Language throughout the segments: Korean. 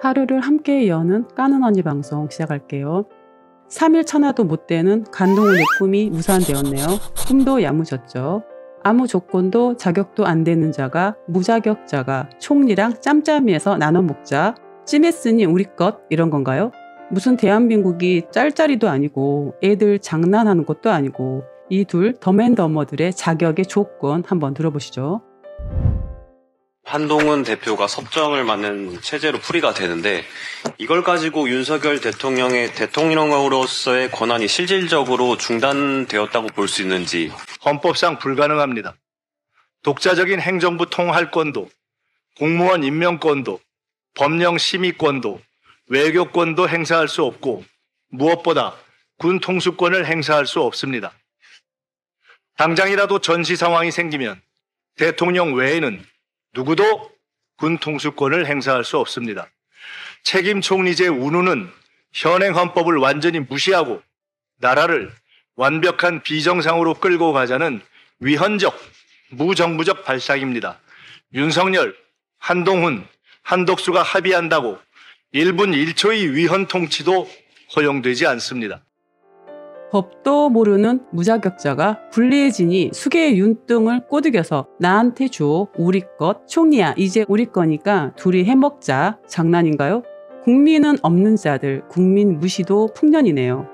하루를 함께 여는 까는 언니 방송 시작할게요. 3일 천하도 못 되는 간동훈의 꿈이 무산되었네요. 꿈도 야무졌죠. 아무 조건도 자격도 안 되는 자가 무자격자가 총리랑 짬짬이해서 나눠 먹자. 찜했으니 우리 것 이런 건가요? 무슨 대한민국이 짤짤이도 아니고 애들 장난하는 것도 아니고 이 둘 덤앤더머들의 자격의 조건 한번 들어보시죠. 한동훈 대표가 섭정을 맡는 체제로 풀이가 되는데 이걸 가지고 윤석열 대통령의 대통령으로서의 권한이 실질적으로 중단되었다고 볼 수 있는지. 헌법상 불가능합니다. 독자적인 행정부 통할권도, 공무원 임명권도, 법령 심의권도, 외교권도 행사할 수 없고 무엇보다 군 통수권을 행사할 수 없습니다. 당장이라도 전시 상황이 생기면 대통령 외에는 누구도 군 통수권을 행사할 수 없습니다. 책임 총리제 운운은 현행 헌법을 완전히 무시하고 나라를 완벽한 비정상으로 끌고 가자는 위헌적, 무정부적 발상입니다. 윤석열, 한동훈, 한덕수가 합의한다고 1분 1초의 위헌 통치도 허용되지 않습니다. 법도 모르는 무자격자가 불리해지니 수계의 윤등을 꼬드겨서 나한테 줘, 우리 것, 총리야 이제 우리 거니까 둘이 해먹자. 장난인가요? 국민은 없는 자들, 국민 무시도 풍년이네요.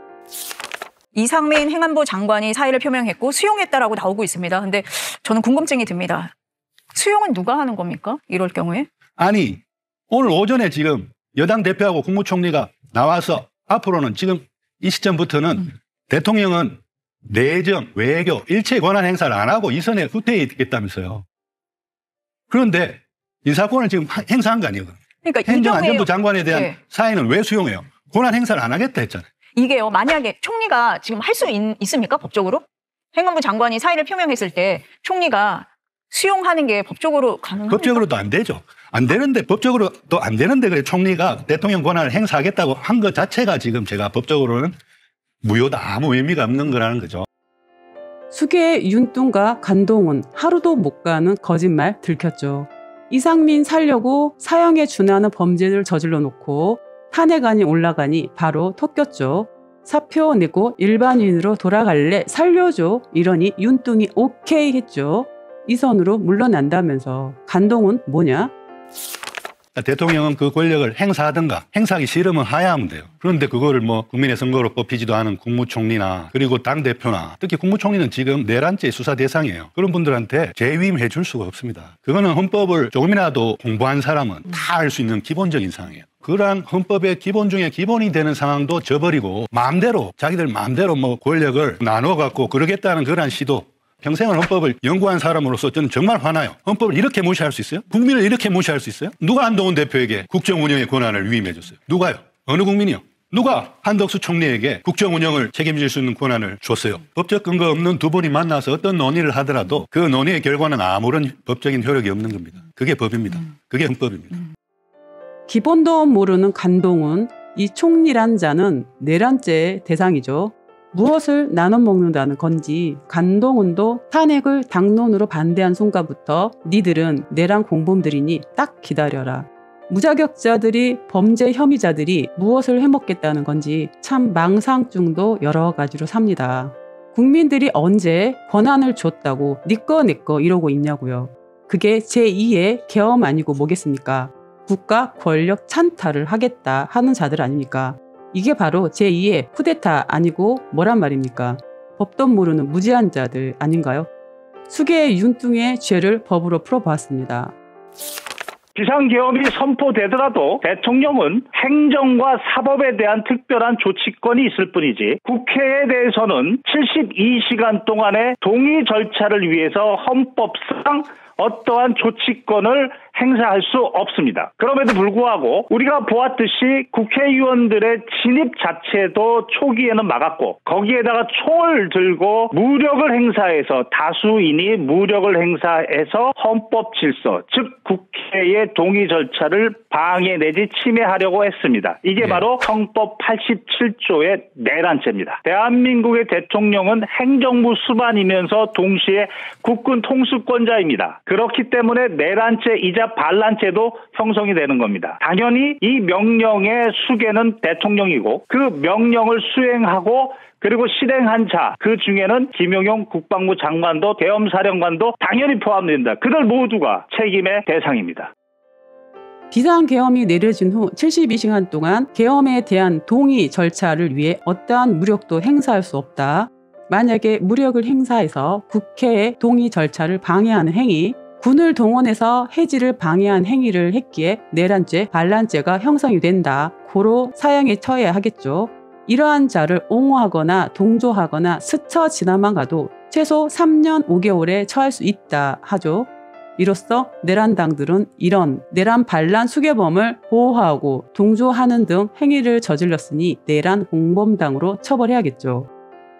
이상민 행안부 장관이 사의를 표명했고 수용했다라고 나오고 있습니다. 근데 저는 궁금증이 듭니다. 수용은 누가 하는 겁니까? 이럴 경우에? 아니, 오늘 오전에 지금 여당 대표하고 국무총리가 나와서 앞으로는 지금 이 시점부터는 대통령은 내정, 외교, 일체 권한 행사를 안 하고 이 선에 후퇴해 있겠다면서요. 그런데 인사권을 지금 행사한 거 아니에요? 그러니까 행정안전부 장관에 대한 사의는 왜 수용해요? 권한 행사를 안 하겠다 했잖아요. 이게요. 만약에 총리가 지금 할 수 있습니까? 법적으로? 행안부 장관이 사의를 표명했을 때 총리가 수용하는 게 법적으로 가능합니까? 법적으로도 안 되죠. 안 되는데 법적으로도 안 되는데 그래 총리가 대통령 권한을 행사하겠다고 한 것 자체가 지금 제가 법적으로는 무효다. 아무 의미가 없는 거라는 거죠. 수계의 윤뚱과 간동훈 하루도 못 가는 거짓말 들켰죠. 이상민 살려고 사형에 준하는 범죄를 저질러 놓고 탄핵안이 올라가니 바로 톡꼈죠. 사표 내고 일반인으로 돌아갈래 살려줘 이러니 윤뚱이 오케이 했죠. 이 선으로 물러난다면서 간동훈 뭐냐? 대통령은 그 권력을 행사하든가 행사하기 싫으면 하야하면 돼요. 그런데 그거를 뭐 국민의 선거로 뽑히지도 않은 국무총리나 그리고 당대표나 특히 국무총리는 지금 내란죄 수사 대상이에요. 그런 분들한테 재위임해 줄 수가 없습니다. 그거는 헌법을 조금이라도 공부한 사람은 다 알 수 있는 기본적인 사항이에요. 그러한 헌법의 기본 중에 기본이 되는 상황도 저버리고 마음대로 자기들 마음대로 뭐 권력을 나눠 갖고 그러겠다는 그러한 시도 평생을 헌법을 연구한 사람으로서 저는 정말 화나요. 헌법을 이렇게 무시할 수 있어요? 국민을 이렇게 무시할 수 있어요? 누가 한동훈 대표에게 국정 운영의 권한을 위임해 줬어요? 누가요? 어느 국민이요? 누가 한덕수 총리에게 국정 운영을 책임질 수 있는 권한을 줬어요? 법적 근거 없는 두 분이 만나서 어떤 논의를 하더라도 그 논의의 결과는 아무런 법적인 효력이 없는 겁니다. 그게 법입니다. 그게 헌법입니다. 기본도 모르는 간동훈, 이 총리란 자는 내란죄의 대상이죠. 무엇을 나눠 먹는다는 건지 간동훈도 탄핵을 당론으로 반대한 순간부터 니들은 내란 공범들이니 딱 기다려라. 무자격자들이 범죄 혐의자들이 무엇을 해먹겠다는 건지 참 망상증도 여러 가지로 삽니다. 국민들이 언제 권한을 줬다고 니꺼 내꺼 이러고 있냐고요. 그게 제2의 계엄 아니고 뭐겠습니까? 국가 권력 찬탈을 하겠다 하는 자들 아닙니까? 이게 바로 제2의 쿠데타 아니고 뭐란 말입니까? 법도 모르는 무지한 자들 아닌가요? 수계의 윤뚱의 죄를 법으로 풀어보았습니다. 비상계엄이 선포되더라도 대통령은 행정과 사법에 대한 특별한 조치권이 있을 뿐이지 국회에 대해서는 72시간 동안의 동의 절차를 위해서 헌법상 어떠한 조치권을 행사할 수 없습니다. 그럼에도 불구하고 우리가 보았듯이 국회의원들의 진입 자체도 초기에는 막았고 거기에다가 총을 들고 무력을 행사해서 다수인이 무력을 행사해서 헌법 질서, 즉 국회의 동의 절차를 방해 내지 침해하려고 했습니다. 이게 바로 헌법 87조의 내란죄입니다. 대한민국의 대통령은 행정부 수반이면서 동시에 국군 통수권자입니다. 그렇기 때문에 내란죄이자 반란죄도 형성이 되는 겁니다. 당연히 이 명령의 수괴는 대통령이고 그 명령을 수행하고 그리고 실행한 자, 그 중에는 김용현 국방부 장관도 계엄사령관도 당연히 포함됩니다. 그들 모두가 책임의 대상입니다. 비상계엄이 내려진 후 72시간 동안 계엄에 대한 동의 절차를 위해 어떠한 무력도 행사할 수 없다. 만약에 무력을 행사해서 국회의 동의 절차를 방해하는 행위, 군을 동원해서 해지를 방해한 행위를 했기에 내란죄, 반란죄가 형성이 된다. 고로 사형에 처해야 하겠죠. 이러한 자를 옹호하거나 동조하거나 스쳐 지나만 가도 최소 3년 5개월에 처할 수 있다 하죠. 이로써 내란당들은 이런 내란 반란 수괴범을 보호하고 동조하는 등 행위를 저질렀으니 내란 공범당으로 처벌해야겠죠.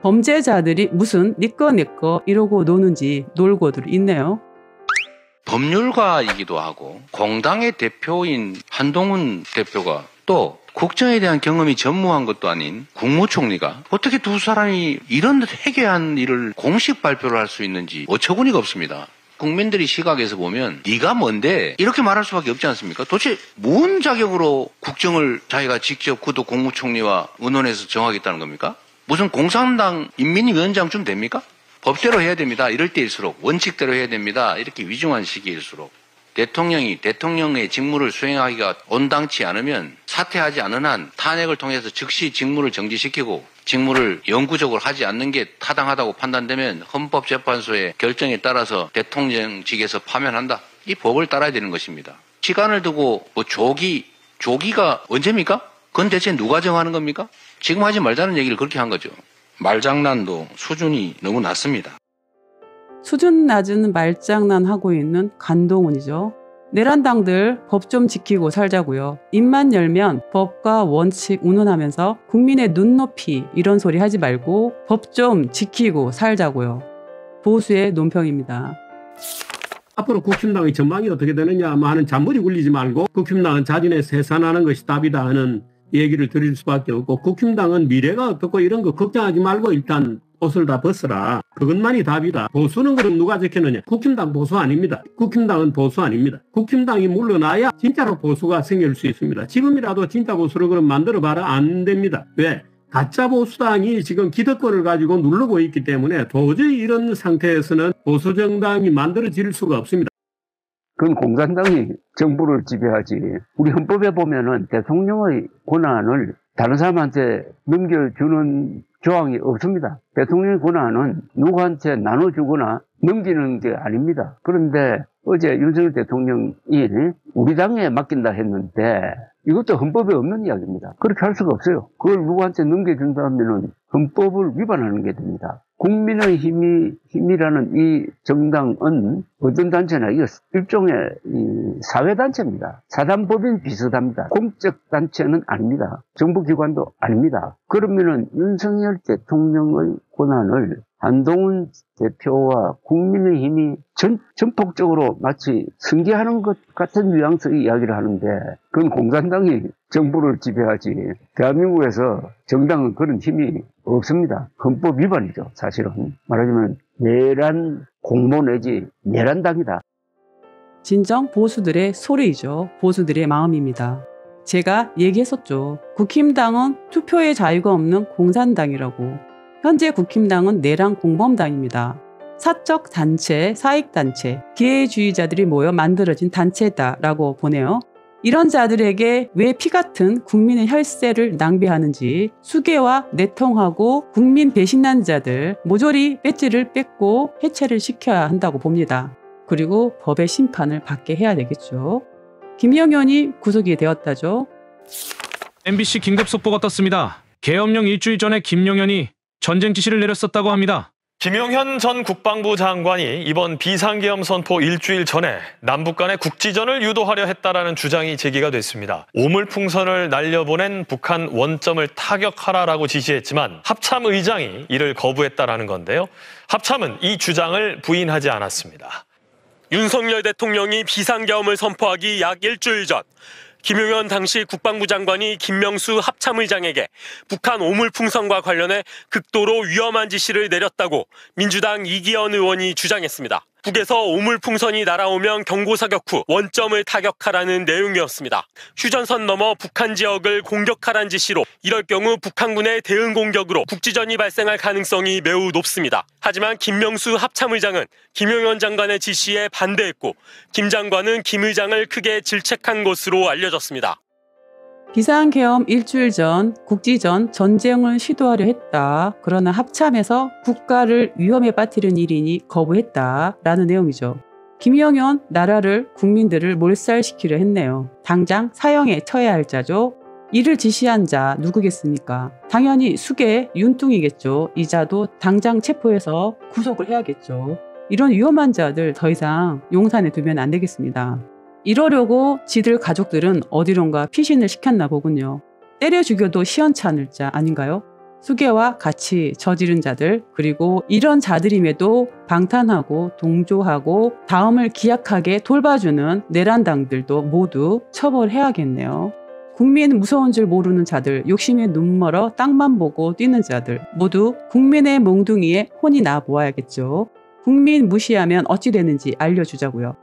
범죄자들이 무슨 니꺼니꺼 이러고 노는지 놀고들 있네요. 법률가이기도 하고 공당의 대표인 한동훈 대표가 또 국정에 대한 경험이 전무한 것도 아닌 국무총리가 어떻게 두 사람이 이런 해괴한 일을 공식 발표를 할 수 있는지 어처구니가 없습니다. 국민들이 시각에서 보면 네가 뭔데 이렇게 말할 수밖에 없지 않습니까? 도대체 뭔 자격으로 국정을 자기가 직접 그도 국무총리와 의논해서 정하겠다는 겁니까? 무슨 공산당 인민위원장쯤 됩니까? 법대로 해야 됩니다. 이럴 때일수록 원칙대로 해야 됩니다. 이렇게 위중한 시기일수록 대통령이 대통령의 직무를 수행하기가 온당치 않으면 사퇴하지 않은 한 탄핵을 통해서 즉시 직무를 정지시키고 직무를 영구적으로 하지 않는 게 타당하다고 판단되면 헌법재판소의 결정에 따라서 대통령직에서 파면한다. 이 법을 따라야 되는 것입니다. 시간을 두고 뭐 조기가 언제입니까? 그건 대체 누가 정하는 겁니까? 지금 하지 말자는 얘기를 그렇게 한 거죠. 말장난도 수준이 너무 낮습니다. 수준 낮은 말장난하고 있는 간동훈이죠. 내란당들 법 좀 지키고 살자고요. 입만 열면 법과 원칙 운운하면서 국민의 눈높이 이런 소리 하지 말고 법 좀 지키고 살자고요. 보수의 논평입니다. 앞으로 국힘당의 전망이 어떻게 되느냐 하는 잔머리 굴리지 말고 국힘당은 자진해 해산하는 것이 답이다 하는 얘기를 드릴 수밖에 없고 국힘당은 미래가 어떻고 이런 거 걱정하지 말고 일단 옷을 다 벗어라. 그것만이 답이다. 보수는 그럼 누가 지켰느냐? 국힘당 보수 아닙니다. 국힘당은 보수 아닙니다. 국힘당이 물러나야 진짜로 보수가 생길 수 있습니다. 지금이라도 진짜 보수를 그럼 만들어봐라. 안 됩니다. 왜? 가짜 보수당이 지금 기득권을 가지고 누르고 있기 때문에 도저히 이런 상태에서는 보수정당이 만들어질 수가 없습니다. 그건 공산당이 정부를 지배하지. 우리 헌법에 보면은 대통령의 권한을 다른 사람한테 넘겨주는 조항이 없습니다. 대통령의 권한은 누구한테 나눠주거나 넘기는 게 아닙니다. 그런데 어제 윤석열 대통령이 우리 당에 맡긴다 했는데 이것도 헌법에 없는 이야기입니다. 그렇게 할 수가 없어요. 그걸 누구한테 넘겨준다면 헌법을 위반하는 게 됩니다. 국민의힘이라는 이 정당은 어떤 단체나 이거 일종의 사회단체입니다. 사단법인 비슷합니다. 공적 단체는 아닙니다. 정부기관도 아닙니다. 그러면은 윤석열 대통령의 권한을 한동훈 대표와 국민의힘이 전폭적으로 마치 승계하는 것 같은 뉘앙스의 이야기를 하는데 그건 공산당이 정부를 지배하지 대한민국에서 정당은 그런 힘이 없습니다. 헌법 위반이죠. 사실은 말하자면 내란 공모 내지 내란당이다. 진정 보수들의 소리이죠. 보수들의 마음입니다. 제가 얘기했었죠. 국힘당은 투표의 자유가 없는 공산당이라고. 현재 국힘당은 내란 공범당입니다. 사적 단체, 사익 단체, 기회주의자들이 모여 만들어진 단체다라고 보네요. 이런 자들에게 왜 피같은 국민의 혈세를 낭비하는지 수괴와 내통하고 국민 배신한 자들 모조리 배지를 뺏고 해체를 시켜야 한다고 봅니다. 그리고 법의 심판을 받게 해야 되겠죠. 김영현이 구속이 되었다죠. MBC 긴급속보가 떴습니다. 계엄령 일주일 전에 김용현이 전쟁 지시를 내렸었다고 합니다. 김용현 전 국방부 장관이 이번 비상계엄 선포 일주일 전에 남북 간의 국지전을 유도하려 했다라는 주장이 제기가 됐습니다. 오물풍선을 날려보낸 북한 원점을 타격하라라고 지시했지만 합참 의장이 이를 거부했다라는 건데요. 합참은 이 주장을 부인하지 않았습니다. 윤석열 대통령이 비상계엄을 선포하기 약 일주일 전 김용현 당시 국방부 장관이 김명수 합참의장에게 북한 오물풍선과 관련해 극도로 위험한 지시를 내렸다고 민주당 이기현 의원이 주장했습니다. 북에서 오물풍선이 날아오면 경고사격 후 원점을 타격하라는 내용이었습니다. 휴전선 넘어 북한 지역을 공격하란 지시로 이럴 경우 북한군의 대응 공격으로 국지전이 발생할 가능성이 매우 높습니다. 하지만 김명수 합참의장은 김용현 장관의 지시에 반대했고 김 장관은 김 의장을 크게 질책한 것으로 알려졌습니다. 비상계엄 일주일 전 국지전 전쟁을 시도하려 했다. 그러나 합참에서 국가를 위험에 빠뜨린 일이니 거부했다라는 내용이죠. 김영현 나라를 국민들을 몰살시키려 했네요. 당장 사형에 처해야 할 자죠. 이를 지시한 자 누구겠습니까? 당연히 수계 윤뚱이겠죠. 이 자도 당장 체포해서 구속을 해야겠죠. 이런 위험한 자들 더 이상 용산에 두면 안 되겠습니다. 이러려고 지들 가족들은 어디론가 피신을 시켰나 보군요. 때려 죽여도 시원찮을 자 아닌가요? 수계와 같이 저지른 자들, 그리고 이런 자들임에도 방탄하고 동조하고 다음을 기약하게 돌봐주는 내란당들도 모두 처벌해야겠네요. 국민 무서운 줄 모르는 자들, 욕심에 눈멀어 땅만 보고 뛰는 자들, 모두 국민의 몽둥이에 혼이 나 보아야겠죠. 국민 무시하면 어찌 되는지 알려주자고요.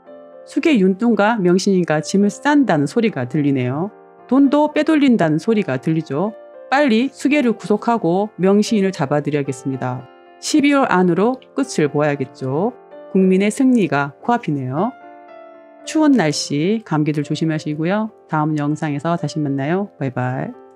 수계 윤뚱과 명신이가 짐을 싼다는 소리가 들리네요. 돈도 빼돌린다는 소리가 들리죠. 빨리 수계를 구속하고 명신이를 잡아드려야겠습니다. 12월 안으로 끝을 보아야겠죠. 국민의 승리가 코앞이네요. 추운 날씨, 감기들 조심하시고요. 다음 영상에서 다시 만나요. 바이바이.